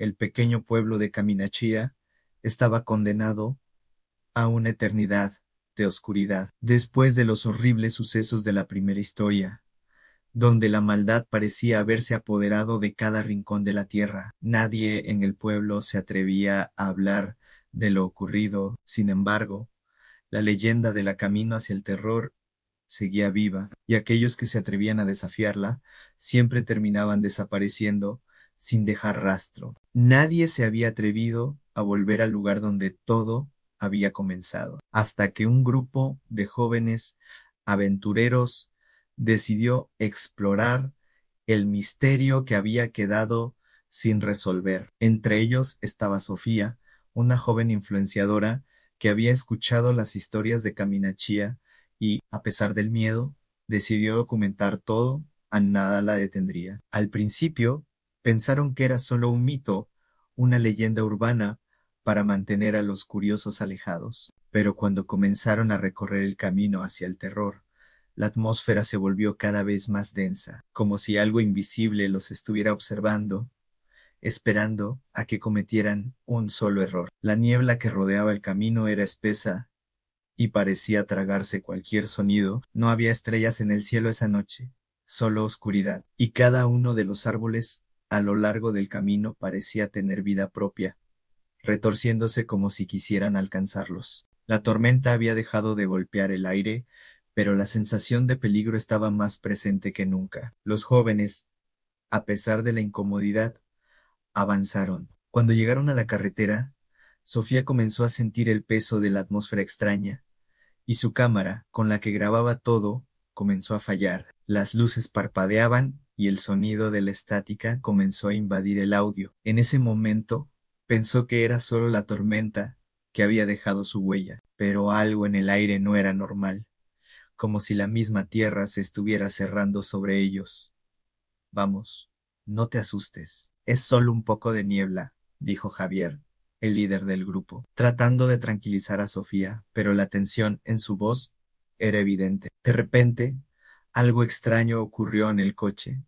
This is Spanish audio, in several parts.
el pequeño pueblo de Caminachía estaba condenado a una eternidad de oscuridad. Después de los horribles sucesos de la primera historia, donde la maldad parecía haberse apoderado de cada rincón de la tierra, nadie en el pueblo se atrevía a hablar de lo ocurrido. Sin embargo, la leyenda de la camino hacia el terror seguía viva, y aquellos que se atrevían a desafiarla siempre terminaban desapareciendo sin dejar rastro. Nadie se había atrevido a volver al lugar donde todo había comenzado, hasta que un grupo de jóvenes aventureros decidió explorar el misterio que había quedado sin resolver. Entre ellos estaba Sofía, una joven influenciadora que había escuchado las historias de Caminachía y, a pesar del miedo, decidió documentar todo, a nada la detendría. Al principio, pensaron que era solo un mito, una leyenda urbana para mantener a los curiosos alejados. Pero cuando comenzaron a recorrer el camino hacia el terror, la atmósfera se volvió cada vez más densa, como si algo invisible los estuviera observando, esperando a que cometieran un solo error. La niebla que rodeaba el camino era espesa y parecía tragarse cualquier sonido. No había estrellas en el cielo esa noche, solo oscuridad, y cada uno de los árboles a lo largo del camino parecía tener vida propia, retorciéndose como si quisieran alcanzarlos. La tormenta había dejado de golpear el aire, pero la sensación de peligro estaba más presente que nunca. Los jóvenes, a pesar de la incomodidad, avanzaron. Cuando llegaron a la carretera, Sofía comenzó a sentir el peso de la atmósfera extraña, y su cámara, con la que grababa todo, comenzó a fallar. Las luces parpadeaban y el sonido de la estática comenzó a invadir el audio. En ese momento, pensó que era solo la tormenta que había dejado su huella, pero algo en el aire no era normal, como si la misma tierra se estuviera cerrando sobre ellos. Vamos, no te asustes. Es solo un poco de niebla, dijo Javier, el líder del grupo, tratando de tranquilizar a Sofía, pero la tensión en su voz era evidente. De repente, algo extraño ocurrió en el coche.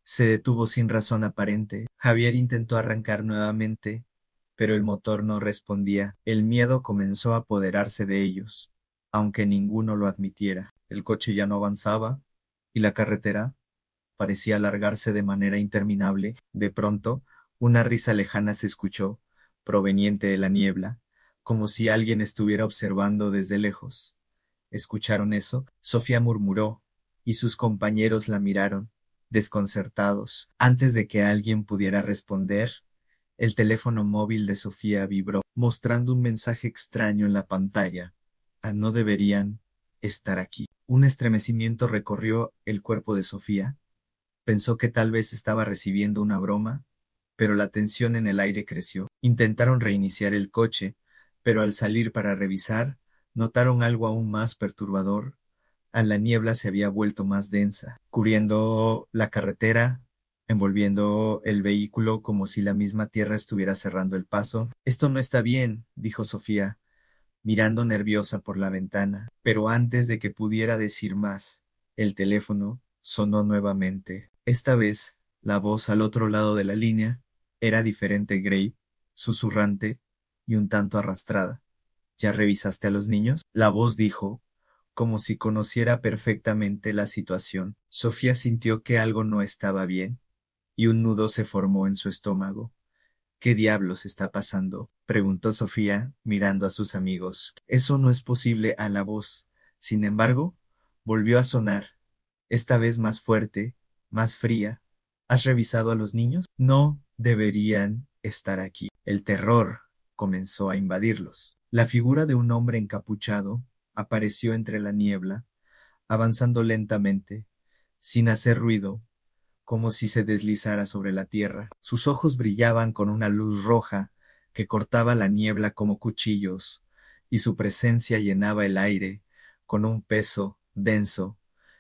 Se detuvo sin razón aparente. Javier intentó arrancar nuevamente, pero el motor no respondía. El miedo comenzó a apoderarse de ellos, aunque ninguno lo admitiera. El coche ya no avanzaba, y la carretera parecía alargarse de manera interminable. De pronto, una risa lejana se escuchó, proveniente de la niebla, como si alguien estuviera observando desde lejos. ¿Escucharon eso? Sofía murmuró, y sus compañeros la miraron, desconcertados. Antes de que alguien pudiera responder, el teléfono móvil de Sofía vibró, mostrando un mensaje extraño en la pantalla. No deberían estar aquí. Un estremecimiento recorrió el cuerpo de Sofía. Pensó que tal vez estaba recibiendo una broma, pero la tensión en el aire creció. Intentaron reiniciar el coche, pero al salir para revisar, notaron algo aún más perturbador. La niebla se había vuelto más densa, cubriendo la carretera, envolviendo el vehículo como si la misma tierra estuviera cerrando el paso. Esto no está bien, dijo Sofía, mirando nerviosa por la ventana, pero antes de que pudiera decir más, el teléfono sonó nuevamente. Esta vez, la voz al otro lado de la línea era diferente, Gray, susurrante y un tanto arrastrada. ¿Ya revisaste a los niños? La voz dijo, como si conociera perfectamente la situación. Sofía sintió que algo no estaba bien, y un nudo se formó en su estómago. ¿Qué diablos está pasando? Preguntó Sofía, mirando a sus amigos. Eso no es posible a la voz. Sin embargo, volvió a sonar, esta vez más fuerte, más fría. ¿Has revisado a los niños? No deberían estar aquí. El terror comenzó a invadirlos. La figura de un hombre encapuchado apareció entre la niebla, avanzando lentamente, sin hacer ruido, como si se deslizara sobre la tierra. Sus ojos brillaban con una luz roja que cortaba la niebla como cuchillos, y su presencia llenaba el aire con un peso denso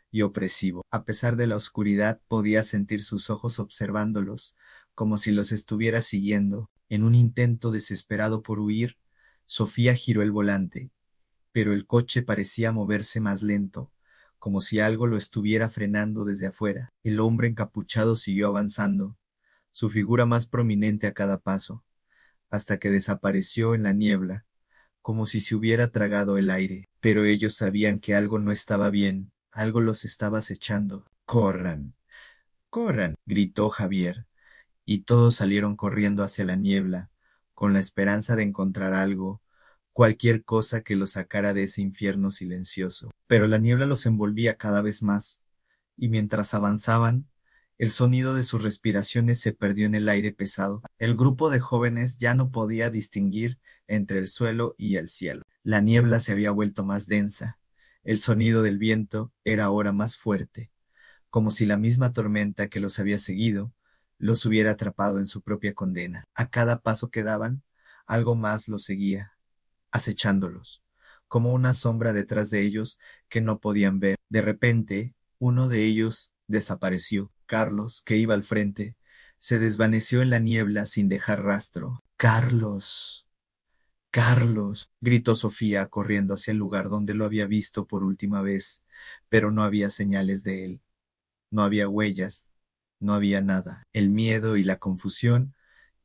y opresivo. A pesar de la oscuridad, podía sentir sus ojos observándolos, como si los estuviera siguiendo. En un intento desesperado por huir, Sofía giró el volante, pero el coche parecía moverse más lento, como si algo lo estuviera frenando desde afuera. El hombre encapuchado siguió avanzando, su figura más prominente a cada paso, hasta que desapareció en la niebla, como si se hubiera tragado el aire. Pero ellos sabían que algo no estaba bien, algo los estaba acechando. ¡Corran! ¡Corran! Gritó Javier, y todos salieron corriendo hacia la niebla, con la esperanza de encontrar algo, cualquier cosa que los sacara de ese infierno silencioso. Pero la niebla los envolvía cada vez más, y mientras avanzaban, el sonido de sus respiraciones se perdió en el aire pesado. El grupo de jóvenes ya no podía distinguir entre el suelo y el cielo. La niebla se había vuelto más densa. El sonido del viento era ahora más fuerte, como si la misma tormenta que los había seguido los hubiera atrapado en su propia condena. A cada paso que daban, algo más los seguía, acechándolos, como una sombra detrás de ellos que no podían ver. De repente, uno de ellos desapareció. Carlos, que iba al frente, se desvaneció en la niebla sin dejar rastro. Carlos. Carlos, gritó Sofía corriendo hacia el lugar donde lo había visto por última vez, pero no había señales de él. No había huellas, no había nada. El miedo y la confusión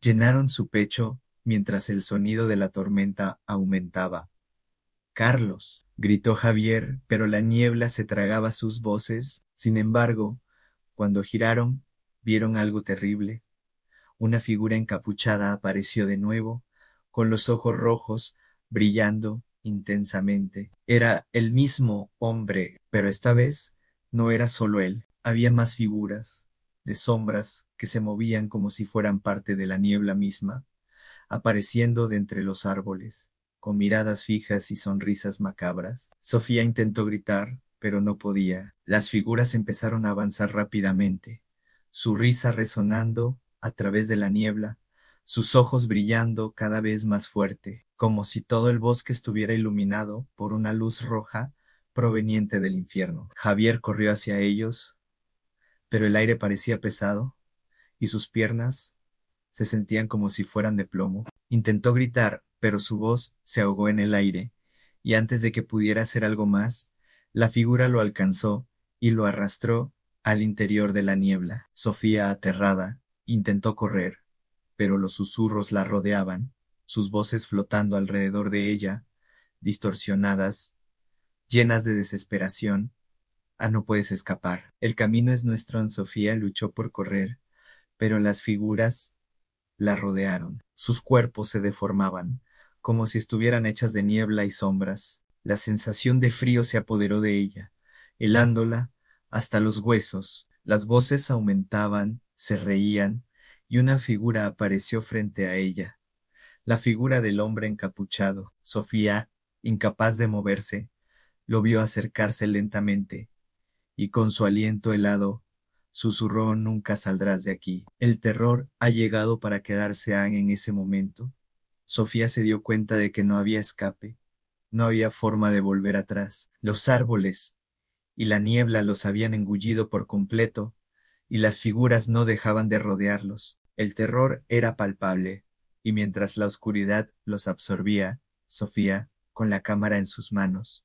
llenaron su pecho mientras el sonido de la tormenta aumentaba. Carlos, gritó Javier, pero la niebla se tragaba sus voces. Sin embargo, cuando giraron, vieron algo terrible. Una figura encapuchada apareció de nuevo, con los ojos rojos, brillando intensamente. Era el mismo hombre, pero esta vez no era solo él. Había más figuras, de sombras, que se movían como si fueran parte de la niebla misma, apareciendo de entre los árboles, con miradas fijas y sonrisas macabras. Sofía intentó gritar, pero no podía. Las figuras empezaron a avanzar rápidamente, su risa resonando a través de la niebla, sus ojos brillando cada vez más fuerte, como si todo el bosque estuviera iluminado por una luz roja proveniente del infierno. Javier corrió hacia ellos, pero el aire parecía pesado, y sus piernas se sentían como si fueran de plomo. Intentó gritar, pero su voz se ahogó en el aire, y antes de que pudiera hacer algo más, la figura lo alcanzó y lo arrastró al interior de la niebla. Sofía, aterrada, intentó correr, pero los susurros la rodeaban, sus voces flotando alrededor de ella, distorsionadas, llenas de desesperación. Ah, no puedes escapar. El camino es nuestro. Sofía luchó por correr, pero las figuras la rodearon. Sus cuerpos se deformaban, como si estuvieran hechas de niebla y sombras. La sensación de frío se apoderó de ella, helándola hasta los huesos. Las voces aumentaban, se reían, y una figura apareció frente a ella. La figura del hombre encapuchado. Sofía, incapaz de moverse, lo vio acercarse lentamente, y con su aliento helado, susurró: nunca saldrás de aquí. El terror ha llegado para quedarse. En ese momento, Sofía se dio cuenta de que no había escape, no había forma de volver atrás. Los árboles y la niebla los habían engullido por completo, y las figuras no dejaban de rodearlos. El terror era palpable, y mientras la oscuridad los absorbía, Sofía, con la cámara en sus manos,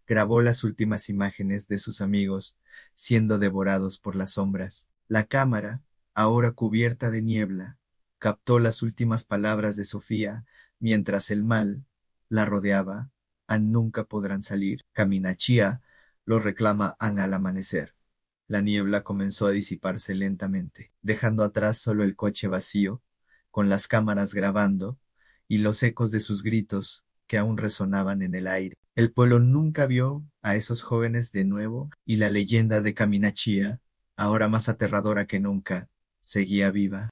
grabó las últimas imágenes de sus amigos siendo devorados por las sombras. La cámara, ahora cubierta de niebla, captó las últimas palabras de Sofía mientras el mal la rodeaba. Nunca podrán salir. Caminachía lo reclama al amanecer. La niebla comenzó a disiparse lentamente, dejando atrás solo el coche vacío, con las cámaras grabando, y los ecos de sus gritos que aún resonaban en el aire. El pueblo nunca vio a esos jóvenes de nuevo, y la leyenda de Caminachía, ahora más aterradora que nunca, seguía viva.